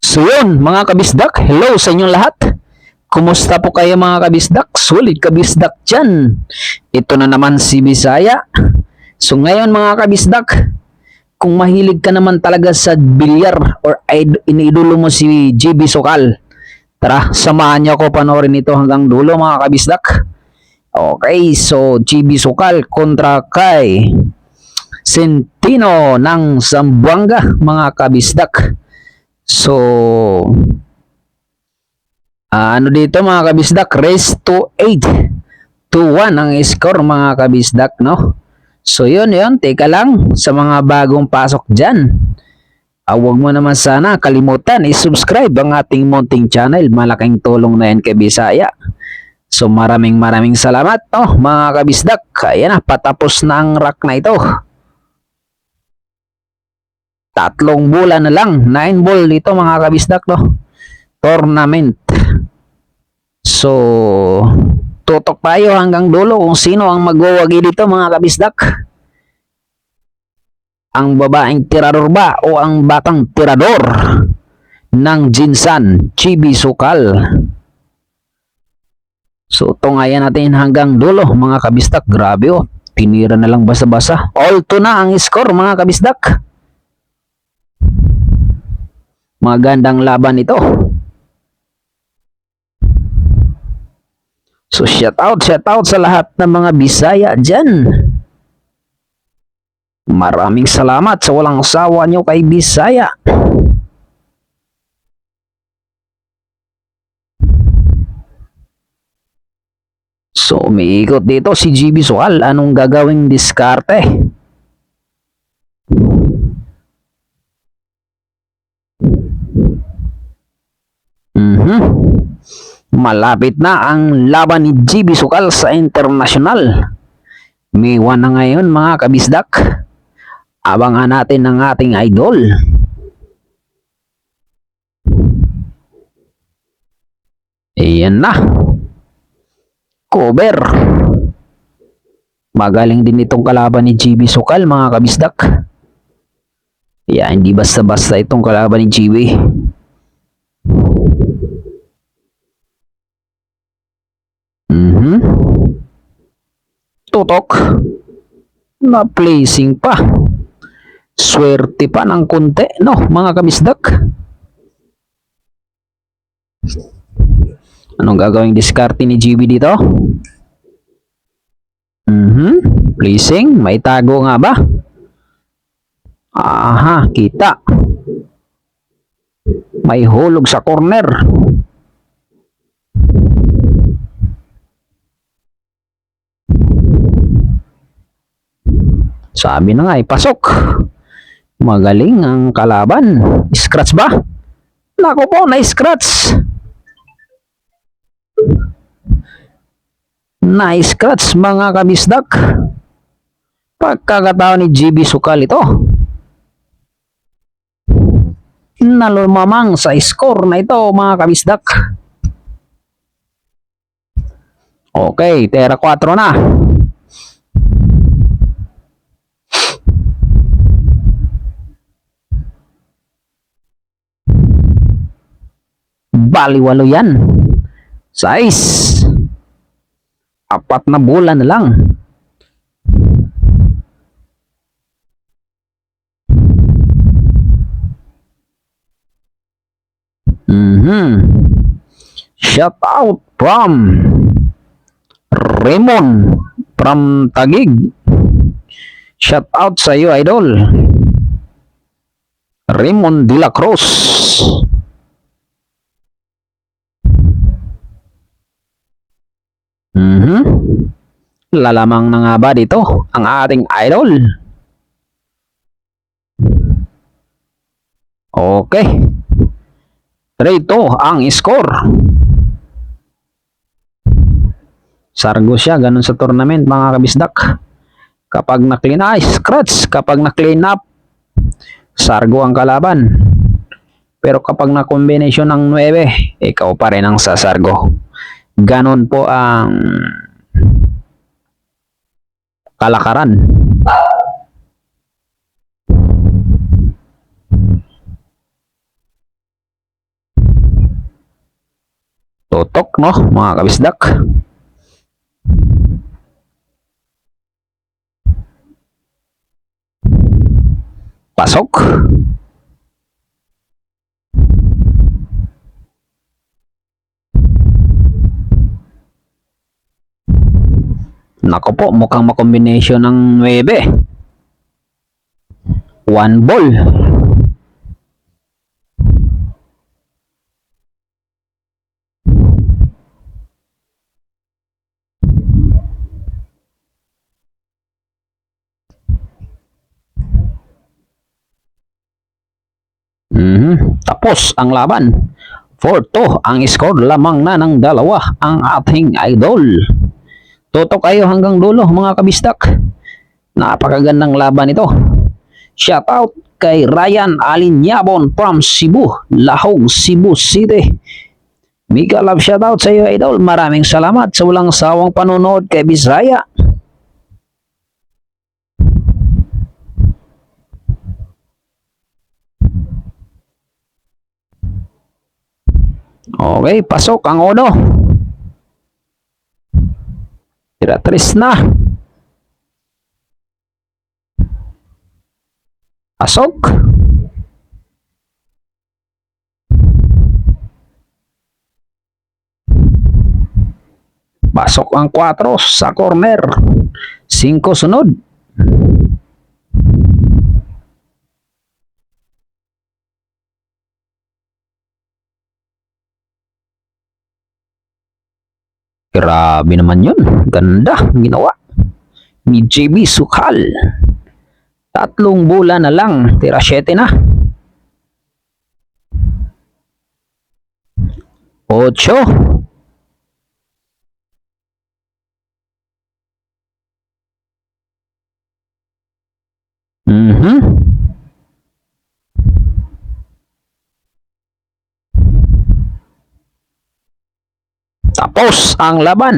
So yun, mga kabisdak, hello sa inyong lahat. Kumusta po kayo mga kabisdak? Sulit kabisdak dyan. Ito na naman si Bisaya. So ngayon mga kabisdak, kung mahilig ka naman talaga sa bilyar or iniidolo mo si GB Sokal, tara, samahan niyo ako panoorin ito hanggang dulo mga kabisdak. Okay, so GB Sokal kontra kay Centino ng Zamboanga mga kabisdak. So, ano dito mga kabisdak, race to 8 to 1 ang score mga kabisdak, no? So yun, teka lang sa mga bagong pasok dyan. Huwag mo naman sana kalimutan i-subscribe ang ating munting channel. Malaking tulong na yan kay Bisaya. So maraming salamat, no, mga kabisdak. Ayan na, patapos na ang rack na ito. 3 bulan na lang, 9 ball dito mga kabisdak, no? Tournament. So, tutok tayo hanggang dulo kung sino ang magwawagi dito mga kabisdak. Ang babaeng tirador ba o ang batang tirador ng Jinsan, GB Sokal. So, tungayan natin hanggang dulo mga kabisdak. Grabe tinira na lang basa-basa. All 2 na ang score mga kabisdak. Magandang laban ito. So shout out sa lahat ng mga Bisaya dyan. Maraming salamat sa walang sawa nyo kay Bisaya. So umiikot dito si GB Sokal. Anong gagawing diskarte? Malapit na ang laban ni GB Sokal sa international. May 1 na ngayon mga kabisdak. Abangan natin ang ating idol. Ayan na. Cover. Magaling din itong kalaban ni GB Sokal mga kabisdak. Hindi basta-basta itong kalaban ni GB. Tutok na placing pa, swerte pa ng konti, no mga kabisdak. Anong gagawing diskarte ni GB dito? Placing, may tago nga ba? Aha, kita, may hulog sa corner. Sabi na nga pasok. Magaling ang kalaban. Scratch ba? Nako po, na-scratch. Na-scratch mga kabisdak. Pagkakataon ni GB Sokal ito. Nalumamang sa score na ito mga kabisdak. Okay, tera 4 na. Baliwalo yan. Size. 4 na bulan na lang. Shout out from Raymond from Taguig. Shout out sa iyo idol. Raymond de la Cruz. Lalamang na nga ba dito ang ating idol? Okay. 3-2 ang score. Sargo siya, ganun sa tournament mga kabisdak. Kapag na-clean scratch. Kapag na-clean up, sargo ang kalaban. Pero kapag na-combination ng 9, ikaw pa rin ang sasargo. Ganon po ang kalakaran. Tutok, no, mga kabisdak. Pasok. Nako po, mukhang makombinasyon ng 9. One ball. Tapos ang laban. 4-2 ang score, lamang na ng dalawa ang ating idol. Tutok kayo hanggang dulo mga kabistak. Napakagandang laban ito. Shoutout kay Ryan Alinyabon from Cebu, Lahog, Cebu City. Mega love shoutout sa iyo idol. Maraming salamat sa walang sawang panonood kay Bisaya. Okay, pasok ang uno. Tira-tres na. Pasok. Pasok ang 4 sa corner. 5 sunod. Grabe naman yun. Ganda ginawa ni JB Sukal. 3 bola na lang. Tira 7 na. 8. Tapos ang laban.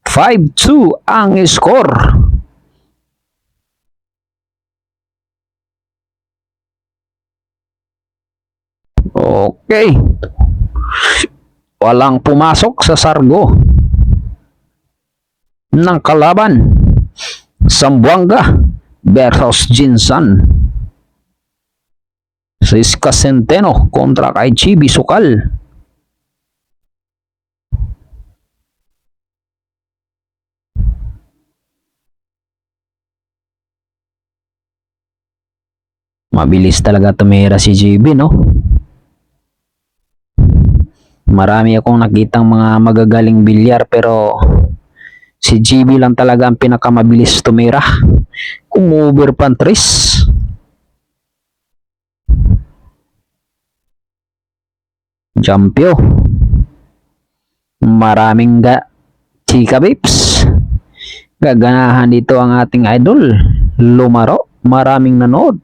5-2 ang score. Okay. Walang pumasok sa sargo ng kalaban. Zamboanga versus Jinsan. Siska Centeno kontra kay Chibi Sukal. Mabilis talaga tumira si JB, no? Marami akong nakitang mga magagaling bilyar pero si JB lang talaga ang pinakamabilis tumira. Kung-over pa 3. Jampyo. Maraming chika babes. Gaganahan dito ang ating idol. Lumaro. Maraming nanood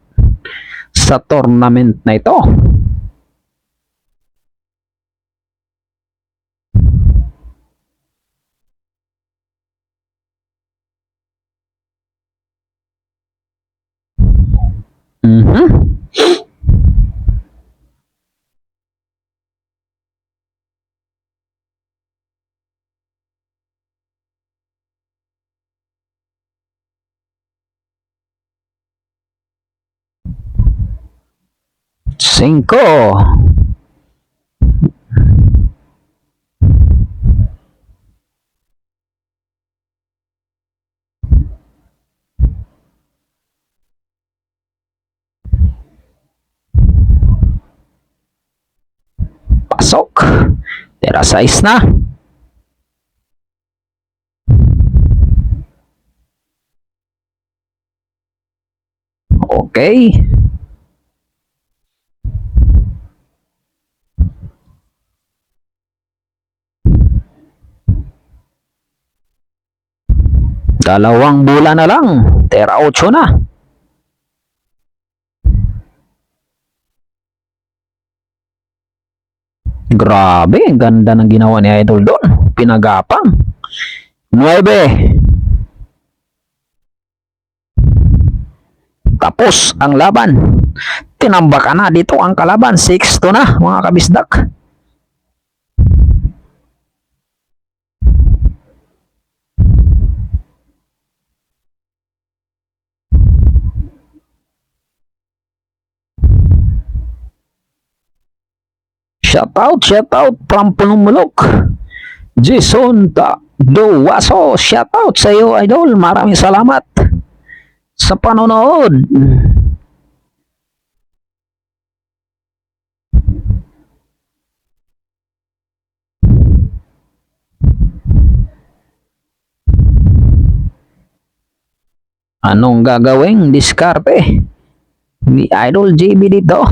sa tournament na ito. Cinco. Pasok. Tira 6 na. Okay. Dalawang bola na lang. Tira 8 na. Grabe, ang ganda ng ginawa ni Idol doon. Pinagapang. 9. Tapos ang laban. Tinambakan na dito ang kalaban. 6-2 na mga kabisdak. Shout out from Pulumulok. Jason Dowaso, shout out sa iyo idol. Maraming salamat sa panonood. Anong gagawing diskarte ni Idol JB dito?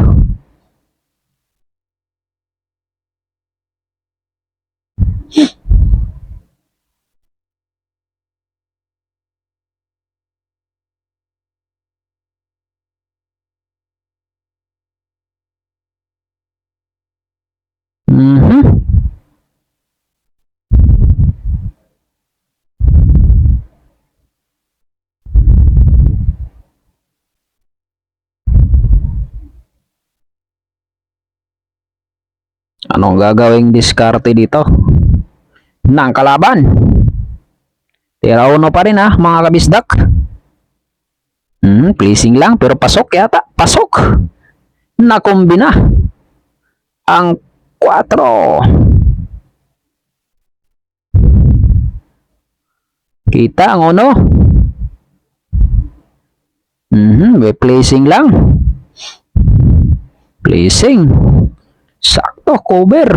Mhm. Anong gagawing diskarte dito ng kalaban? Tira uno pa rin mga kabisdak. Pleasing lang pero pasok yata. Pasok. Nakumbina ang 4. Kita ang uno. May placing lang. Placing. Sakto, cover.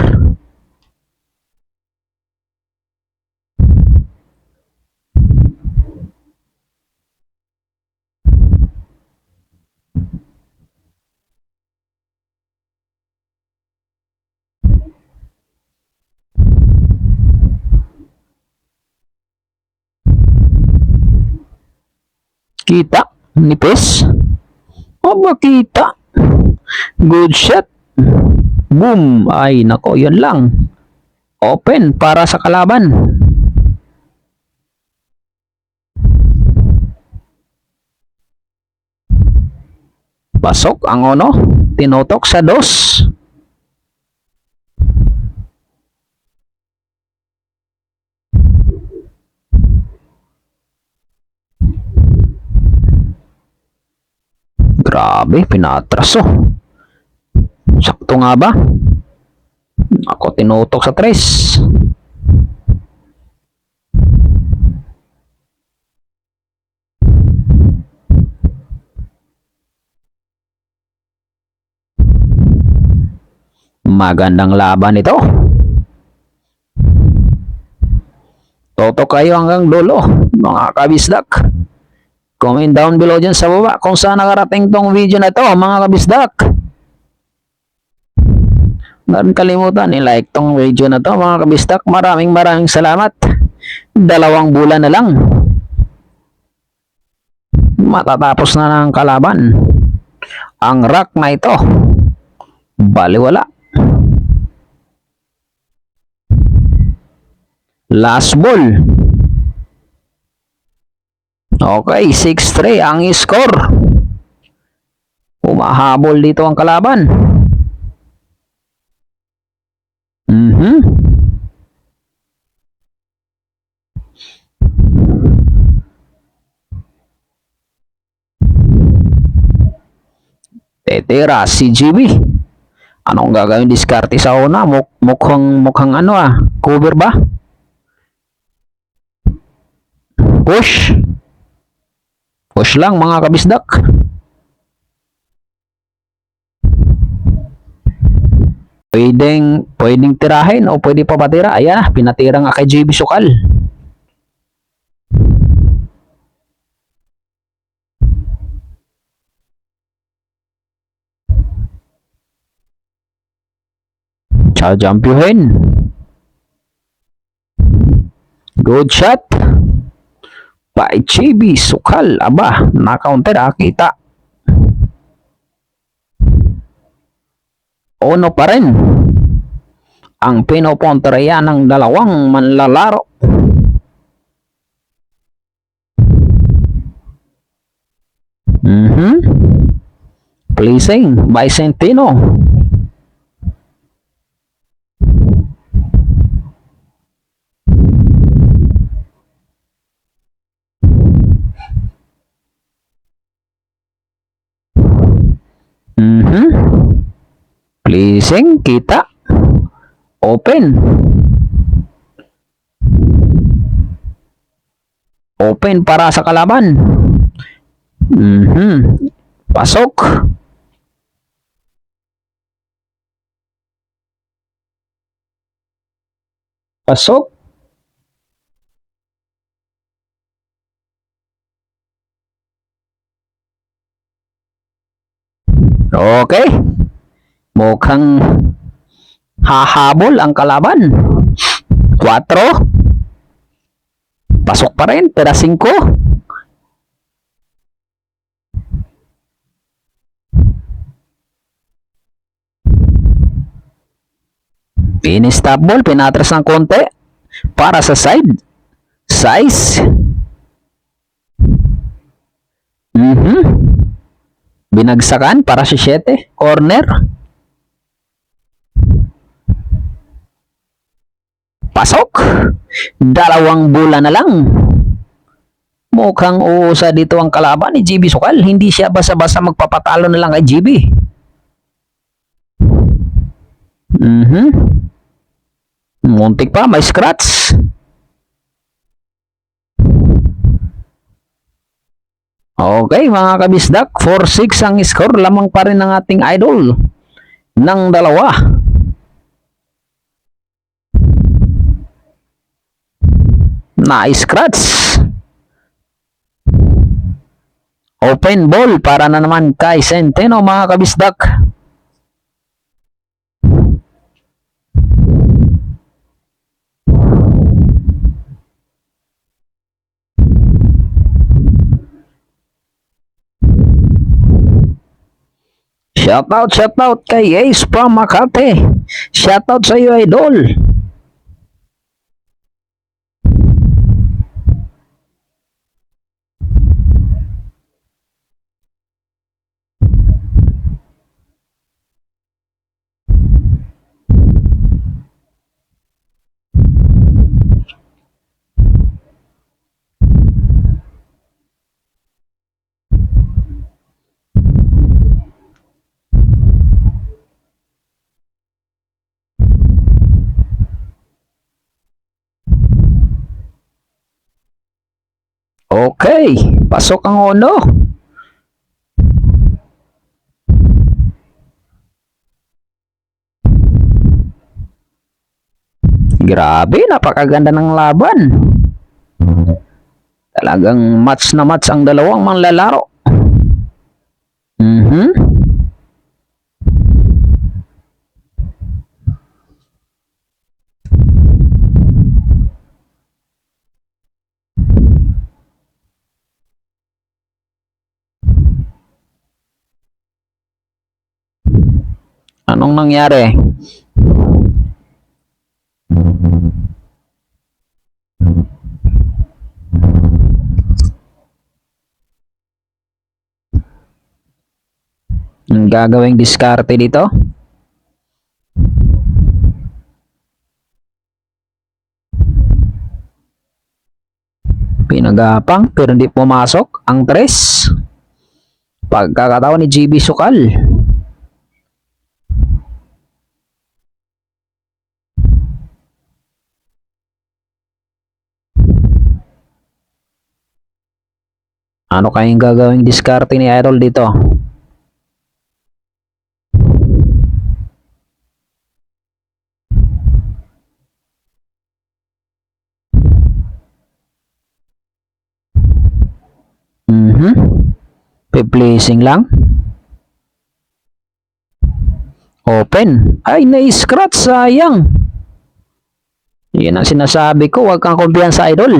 Kita, nipis. Aba, kita. Good shot. Boom. Ay, nako, yun lang. Open para sa kalaban. Pasok ang uno. Tinutok sa 2. Grabe, pinatraso. Sakto nga ba? Ako tinutok sa 3. Magandang laban ito. Toto kayo hanggang dulo, mga kabisdak. Comment down below dyan sa baba kung saan nakarating tong video na ito, mga kabisdak. Huwag kalimutan i-like tong video na to, mga kabisdak. Maraming salamat. 2 bulan na lang matatapos na ng kalaban ang rack na ito. Baliwala. Last ball. Okay, 6-3 ang score. Umahabol dito ang kalaban. Tetera si GB. Anong gagawin diskarte sa una? Mukhang ano cover ba? Push. Push lang mga kabisdak. Pwedeng tirahin o pwede pa patira. Ayan, pinatira nga kay JB Sukal. Chajampyuhin. Good shot. By JB Sukal. Aba, na-counter kita. Uno pa rin ang pinopontraya ng dalawang manlalaro. Placing by Centino. Placing kita. Open. Open para sa kalaban. Pasok. Pasok. Okay. Mukhang hahabol ang kalaban. 4. Pasok pa rin. Pera 5. Pin-stop ball. Pinatras ng konti. Para sa side. Size. Binagsakan para sa 7. Corner. Pasok. 2 bola na lang. Mukhang uusa dito ang kalaban ni GB Sukal. Hindi siya basta-basta magpapatalo na lang kay GB. Muntik pa, may scratch. Okay mga kabisdak, 4-6 ang score. Lamang pa rin ng ating idol ng 2. Na-scratch. Open ball para na naman kay Centeno mga kabisdak. Shoutout kay Ace from Makati. Shoutout sa iyo, idol. Okay, pasok ang 1. Grabe, napakaganda ng laban. Talagang match na match ang dalawang manlalaro. Anong nangyari? Ang gagawing diskarte dito? Pinagapang pero hindi pumasok ang 3. Pagkakataon ni GB Sukal. Ano kayang gagawing diskarte ni Idol dito? Pe-placing lang. Open. Ay, na-scratch, sayang. Yan ang sinasabi ko, huwag kang kumpiyansa, Idol.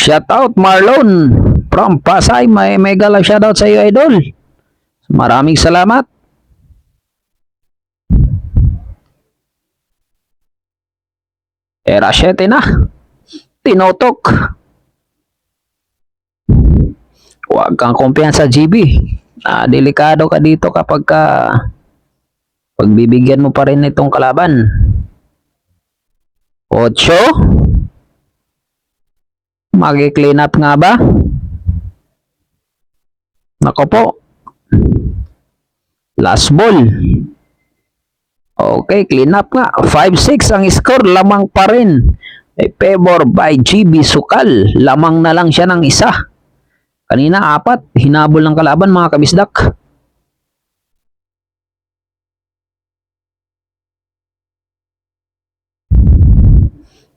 Shoutout Marlon from Pasay. May mega lang shoutout sa iyo, Idol. Maraming salamat. Era 7 na. Tinotok. Huwag kang kumpiyansa, GB. Delikado ka dito kapag pagbibigyan mo pa rin itong kalaban. 8. Magi-clean up nga ba? Nako po. Last ball. Okay, clean up nga. 5-6 ang score, lamang pa rin. May favor by GB Sukal. Lamang na lang siya ng isa. Kanina, 4. Hinabol ng kalaban, mga kabisdak.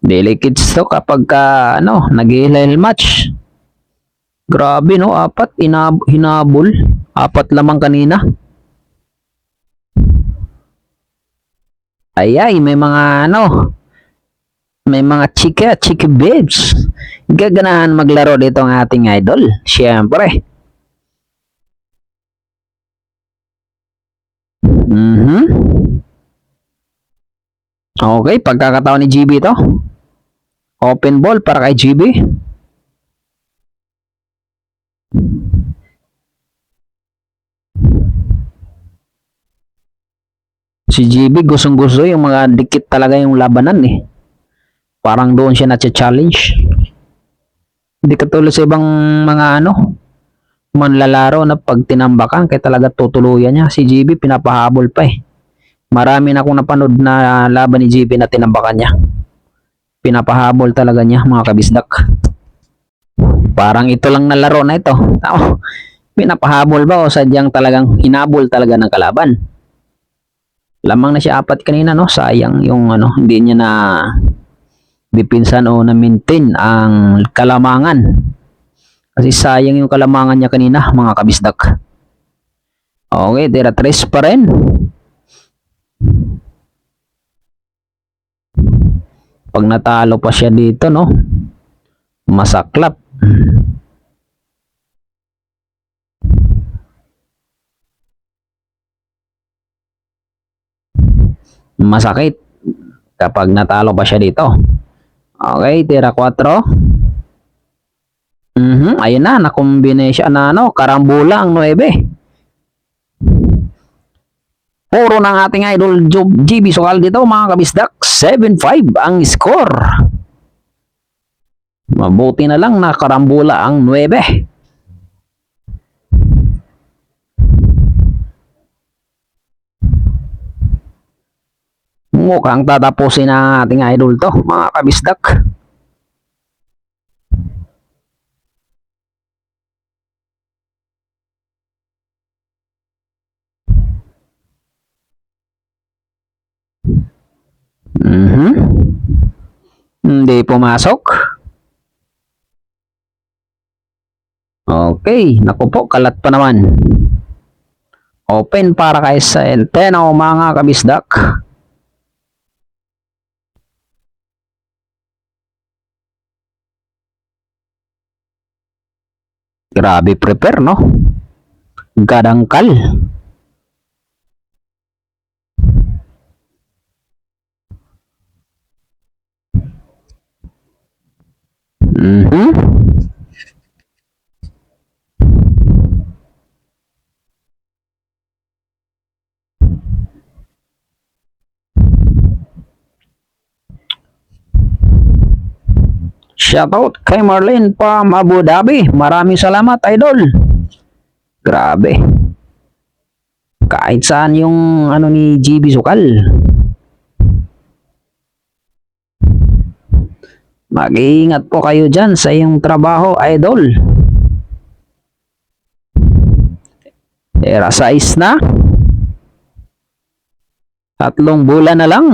Delicate to kapag nag-ihil match. Grabe no, 4 hinabol. 4 lamang kanina. Ay, may mga may mga chiki babes. Gaganahan maglaro dito ang ating idol. Siyempre. Okay, pagkakataon ni GB to. Open ball para kay GB. Si GB gustong-gusto yung mga dikit talaga yung labanan eh. Parang doon siya na-challenge. Hindi katulad sa ibang mga manlalaro na pag tinambakan kaya talaga tutuluyan niya. Si GB pinapahabol pa eh. Marami na akong napanood na laban ni GB na tinambakan niya. Pinapahabol talaga niya, mga kabisdak. Parang ito lang na laro na ito. Pinapahabol ba o sadyang talagang hinabol talaga ng kalaban? Lamang na siya 4 kanina, no? Sayang yung hindi niya na dipinsan o na maintain ang kalamangan. Kasi sayang yung kalamangan niya kanina, mga kabisdak. Okay, tira 3 pa rin. Pag natalo pa siya dito, no? Masaklap. Masakit kapag natalo pa siya dito. Okay, tira 4. Ayun na, nakumbine siya na karambula ang 9. Puro ng ating idol GB Sukal dito, mga kabisdak. 7-5 ang score. Mabuti na lang na karambula ang 9. Mukhang tatapusin ang ating idol to, mga kabisdak. Hindi pumasok. Okay, naku po, kalat pa naman. Open para kay Centeno, mga kabisdak. Grabe prepare, no? Gadangkal. Shoutout kay Marlene from Abu Dhabi. Maraming salamat, idol. Grabe. Kahit saan yung ni GB Sukal. Mag-iingat po kayo dyan sa iyong trabaho, idol. Era 6 na. 3 bulan na lang.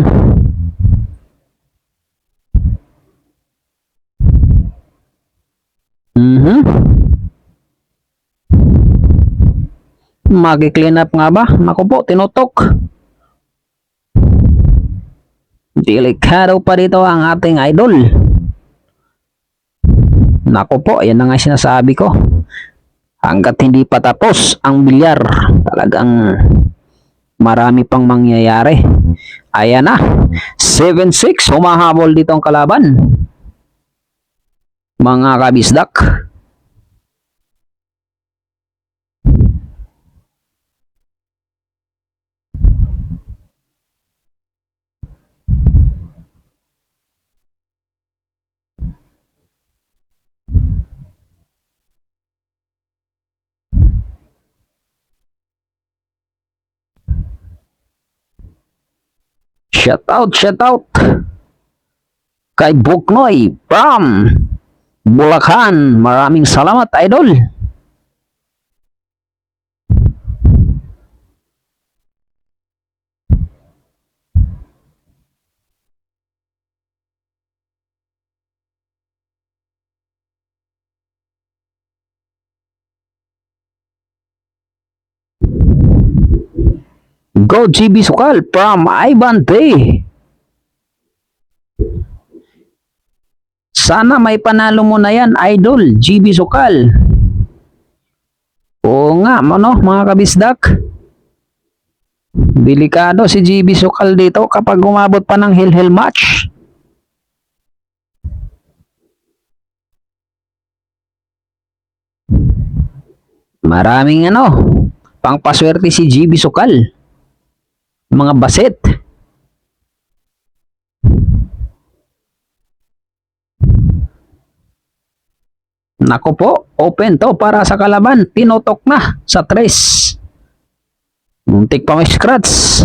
Magi-clean up nga ba? Naku po, tinutok. Delikado pa dito ang ating idol. Naku po, ayan na nga sinasabi ko. Hanggat hindi pa tapos ang bilyar, talagang marami pang mangyayari. Ayan na, 7-6, humahabol dito ang kalaban. Mga kabisdak. Shout out kay Buknoy from Bulacan. Maraming salamat, idol. Go GB Sukal from Ivan Day. Sana may panalo mo na yan, idol, GB Sukal. Oo nga, ano, mga kabisdak. Delikado si GB Sukal dito kapag umabot pa ng hil-hil match. Maraming ano, pangpaswerte si GB Sukal. Mga baset. Nako po, open to para sa kalaban. Tinotok na sa 3. Muntik pa may scratch.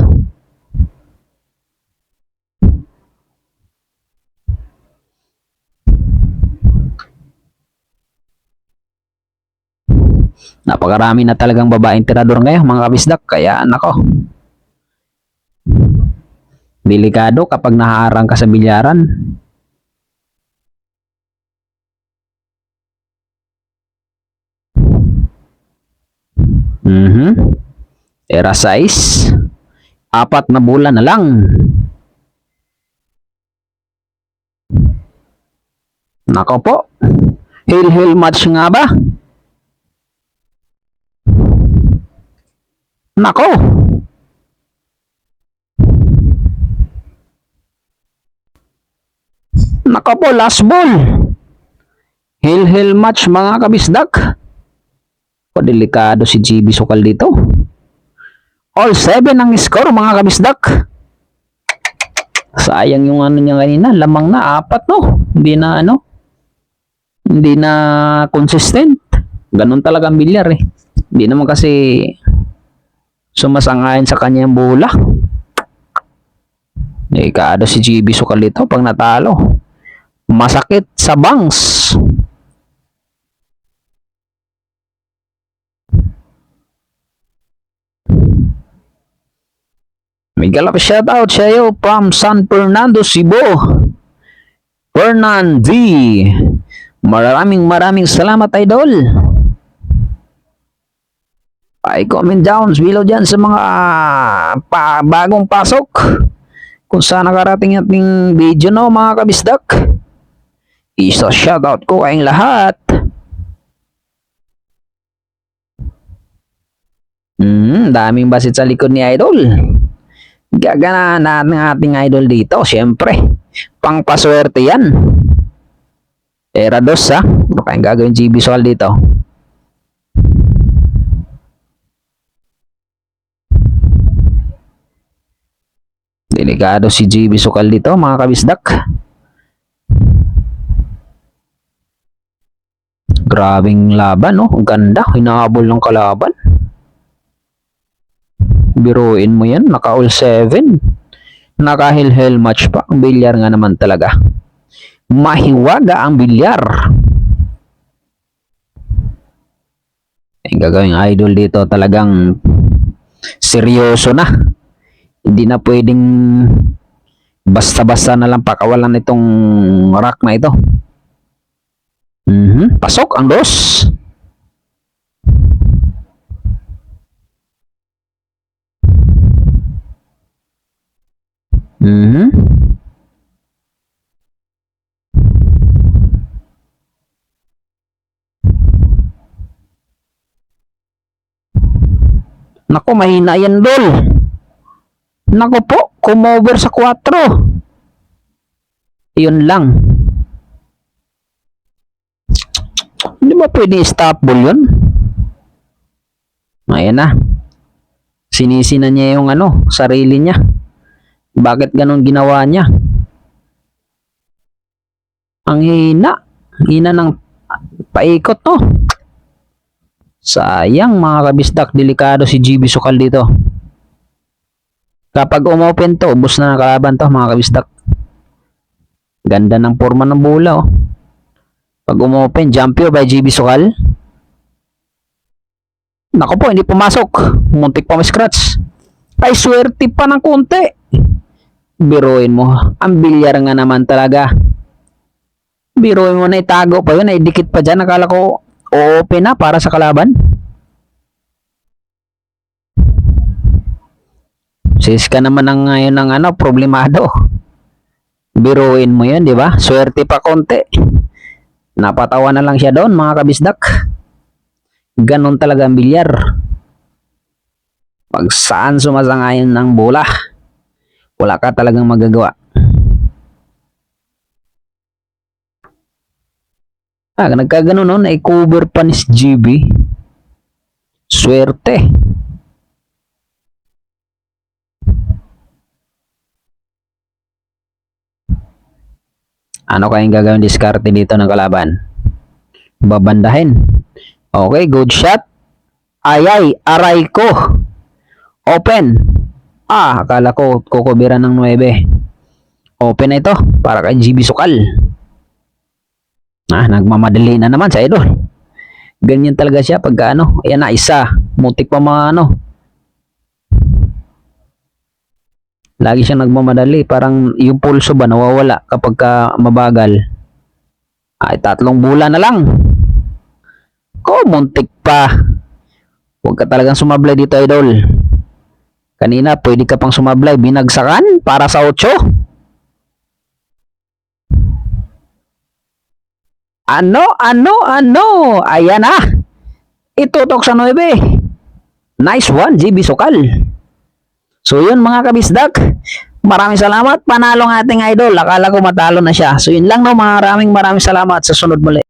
Napakarami na talagang babaeng tirador ngayon, mga kabisdak. Kaya nako, delikado kapag nahaharang ka sa bilyaran. Era 6. 4 na bulan na lang. Nako po. Hil-hil match nga ba? Nako. Nako po, last ball. Hil-hil match, mga kabisdak. Delikado si GB Sukal dito. All 7 ang score, mga kabisdak. Sayang yung ano niya kanina, lamang na 4, no. Hindi na consistent. Ganun talaga ang bilyar eh. Hindi naman kasi sumasangayon sa kanyang bola. Delikado si GB Sukal dito pag natalo. Masakit sa bangs. Miguel shout out sa iyo from San Fernando, Cebu. Fernandi. Maraming salamat, idol. Ay, comment down below dyan sa mga bagong pasok. Kung saan nakarating ating video, no, mga kabisdak. Isa shout out ko kayong lahat. Daming basit sa likod ni idol. Gagana natin ang ating idol dito, syempre. Pangpaswerte yan. Era 2, ha? Ano kayang gagawin GB Sukal dito? Delikado si GB Sukal dito, mga kabisdak. Grabing laban, no? Ang ganda, hinahabol ng kalaban. Biruin mo yan, naka all 7. Naka hil-hil match pa. Ang bilyar nga naman talaga. Mahiwaga ang bilyar. Ang gagawing idol dito talagang seryoso na. Hindi na pwedeng basta-basta na lang pakawalan itong rack na ito. Pasok ang 2. Naku, mahina yan, Dol. Naku po, kumover sa 4. Yun lang. Hindi ba pwede stop ball yun? Ayan na. Sinisi na niya yung sarili niya. Bakit ganun ginawa niya? Ang hina. Hina ng paikot, no? Sayang, mga kabisdak. Delikado si GB Sukal dito. Kapag umopen to, ubos na ng kalaban to mga kabisdak. Ganda ng forma ng bola oh. Pag umopen, Jumpio by GB Sukal. Nako po, hindi pumasok. Muntik pa may scratch. Ay, swerte pa ng konti. Biruin mo. Ang bilyar nga naman talaga. Biruin mo na itago pa yun. Dikit pa dyan. Nakala ko open na para sa kalaban. Sis ka naman ng ngayon ng problemado. Biruin mo yun, di ba? Swerte pa konti. Napatawa na lang siya doon, mga kabisdak. Ganon talaga ang bilyar. Pag saan sumasangayon ng bola, wala ka talagang magagawa. Nagkaganon noon, ay cover pa ni GB. Swerte. Ano kayang gagawin diskarte dito ng kalaban? Babandahin. Okay, good shot. Ayay, aray ko. Open. Akala ko kukubiran ng 9. Open na ito para kay GB Sukal. Nagmamadali na naman sa idol. Ganyan talaga siya pagka ayan na, isa. Mutik pa mga Lagi siyang nagmamadali. Parang yung pulso ba nawawala kapag mabagal. Ay, 3 bola na lang. Muntik pa. Huwag ka talagang sumablay dito, idol. Kanina, pwede ka pang sumablay. Binagsakan para sa 8. Ayan na. Itutok sa 9. Nice one, GB Sukal. So yun mga kabisdak, maraming salamat, panalo ng ating idol. Akala ko matalo na siya. So yun lang maraming salamat, sa sunod muli.